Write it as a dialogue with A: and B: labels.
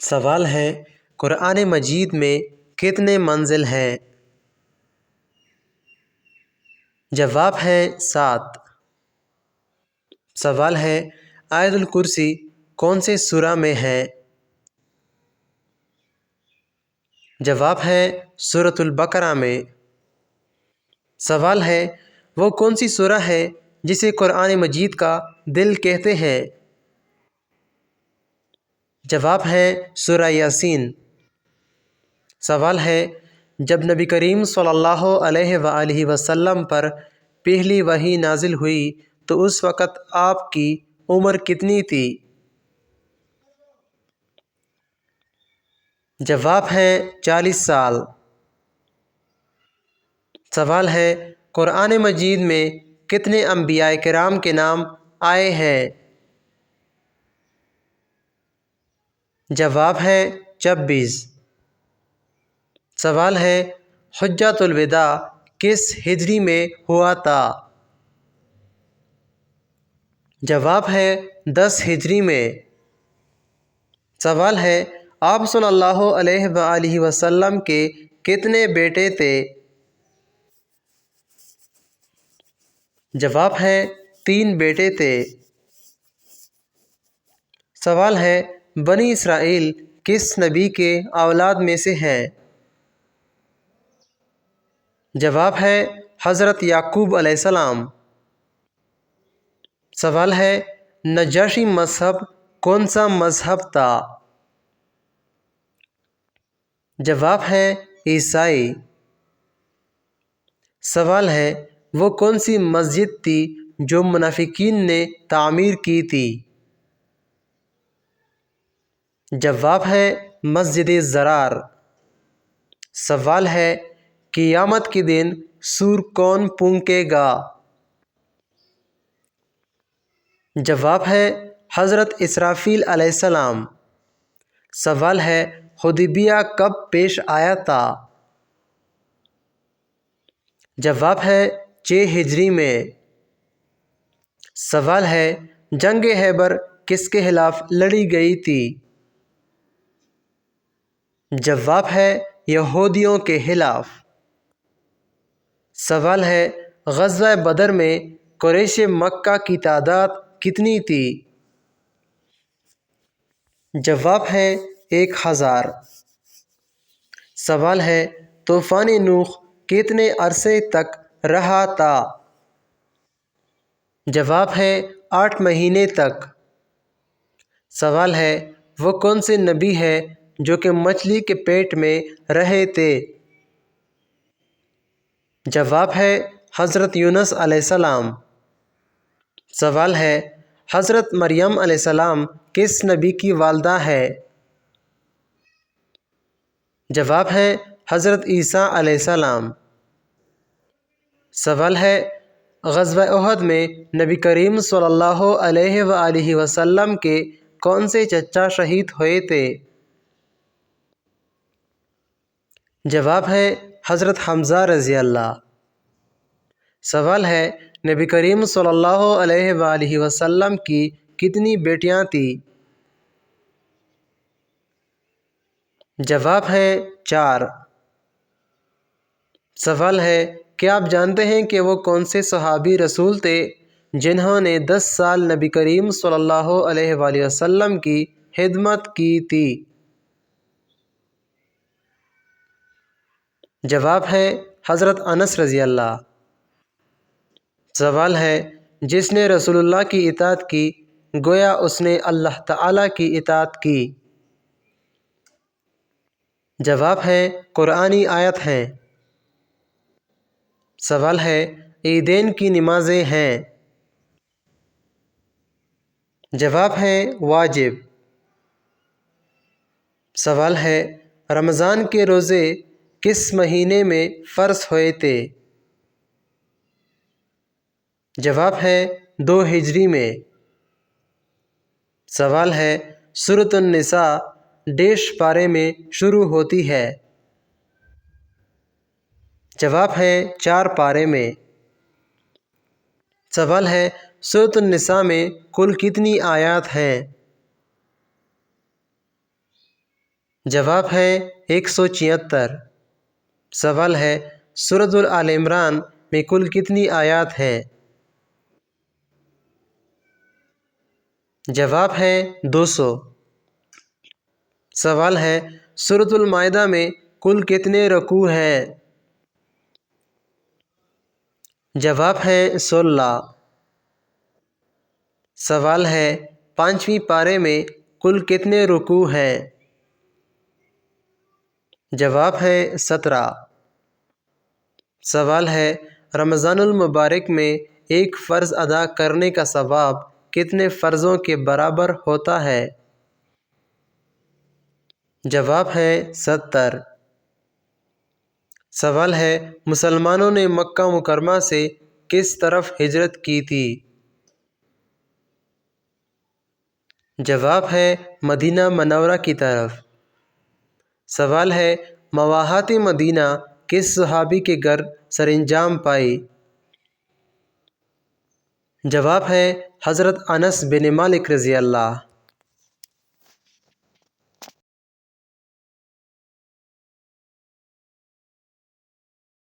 A: سوال ہے قرآن مجید میں کتنے منزل ہیں؟ جواب ہے 7۔ سوال ہے آیت الکرسی کون سے سورہ میں ہے؟ جواب ہے سورۃ البقرہ میں۔ سوال ہے وہ کون سی سورہ ہے جسے قرآن مجید کا دل کہتے ہیں؟ جواب ہے سورہ یاسین۔ سوال ہے جب نبی کریم صلی اللہ علیہ وآلہ وسلم پر پہلی وحی نازل ہوئی تو اس وقت آپ کی عمر کتنی تھی؟ جواب ہے 40 سال۔ سوال ہے قرآن مجید میں کتنے انبیاء کرام کے نام آئے ہیں؟ جواب ہے 26۔ سوال ہے حجۃ الوداع کس ہجری میں ہوا تھا؟ جواب ہے 10 ہجری میں۔ سوال ہے آپ صلی اللہ علیہ وآلہ وسلم کے کتنے بیٹے تھے؟ جواب ہے 3 بیٹے تھے۔ سوال ہے بنی اسرائیل کس نبی کے اولاد میں سے ہیں؟ جواب ہے حضرت یعقوب علیہ السلام۔ سوال ہے نجاشی مذہب کون سا مذہب تھا؟ جواب ہے عیسائی۔ سوال ہے وہ کون سی مسجد تھی جو منافقین نے تعمیر کی تھی؟ جواب ہے مسجد ضرار۔ سوال ہے قیامت کے دن سور کون پھونکے گا؟ جواب ہے حضرت اسرافیل علیہ السلام۔ سوال ہے حدیبیہ کب پیش آیا تھا؟ جواب ہے 6 ہجری میں۔ سوال ہے جنگ خیبر کس کے خلاف لڑی گئی تھی؟ جواب ہے یہودیوں کے خلاف۔ سوال ہے غزوہ بدر میں قریش مکہ کی تعداد کتنی تھی؟ جواب ہے 1000۔ سوال ہے طوفان نوح کتنے عرصے تک رہا تھا؟ جواب ہے 8 مہینے تک۔ سوال ہے وہ کون سے نبی ہے جو کہ مچھلی کے پیٹ میں رہے تھے؟ جواب ہے حضرت یونس علیہ السلام۔ سوال ہے حضرت مریم علیہ السلام کس نبی کی والدہ ہے؟ جواب ہے حضرت عیسیٰ علیہ السلام۔ سوال ہے غزوہ احد میں نبی کریم صلی اللہ علیہ وآلہ وسلم کے کون سے چچا شہید ہوئے تھے؟ جواب ہے حضرت حمزہ رضی اللہ۔ سوال ہے نبی کریم صلی اللہ علیہ وآلہ وسلم کی کتنی بیٹیاں تھیں؟ جواب ہے 4۔ سوال ہے کیا آپ جانتے ہیں کہ وہ کون سے صحابی رسول تھے جنہوں نے 10 سال نبی کریم صلی اللہ علیہ وآلہ وسلم کی خدمت کی تھی؟ جواب ہے حضرت انس رضی اللہ۔ سوال ہے جس نے رسول اللہ کی اطاعت کی گویا اس نے اللہ تعالیٰ کی اطاعت کی؟ جواب ہے قرآنی آیت ہیں۔ سوال ہے عیدین کی نمازیں ہیں؟ جواب ہے واجب۔ سوال ہے رمضان کے روزے کس مہینے میں فرض ہوئے تھے؟ جواب ہے 2 ہجری میں۔ سوال ہے سورۃ النساء ڈیش پارے میں شروع ہوتی ہے؟ جواب ہے 4 پارے میں۔ سوال ہے سورۃ النساء میں کل کتنی آیات ہیں؟ جواب ہے 176۔ سوال ہے سورۃ آل عمران میں کل کتنی آیات ہیں؟ جواب ہے 200۔ سوال ہے سورۃ المائدہ میں کل کتنے رکوع ہیں؟ جواب ہے 16۔ سوال ہے 5ویں پارے میں کل کتنے رکوع ہیں؟ جواب ہے 17۔ سوال ہے رمضان المبارک میں ایک فرض ادا کرنے کا ثواب کتنے فرضوں کے برابر ہوتا ہے؟ جواب ہے 70۔ سوال ہے مسلمانوں نے مکہ مکرمہ سے کس طرف ہجرت کی تھی؟ جواب ہے مدینہ منورہ کی طرف۔ سوال ہے مواہات مدینہ کس صحابی کے گھر سر انجام پائی؟ جواب ہے حضرت انس بن مالک رضی اللہ۔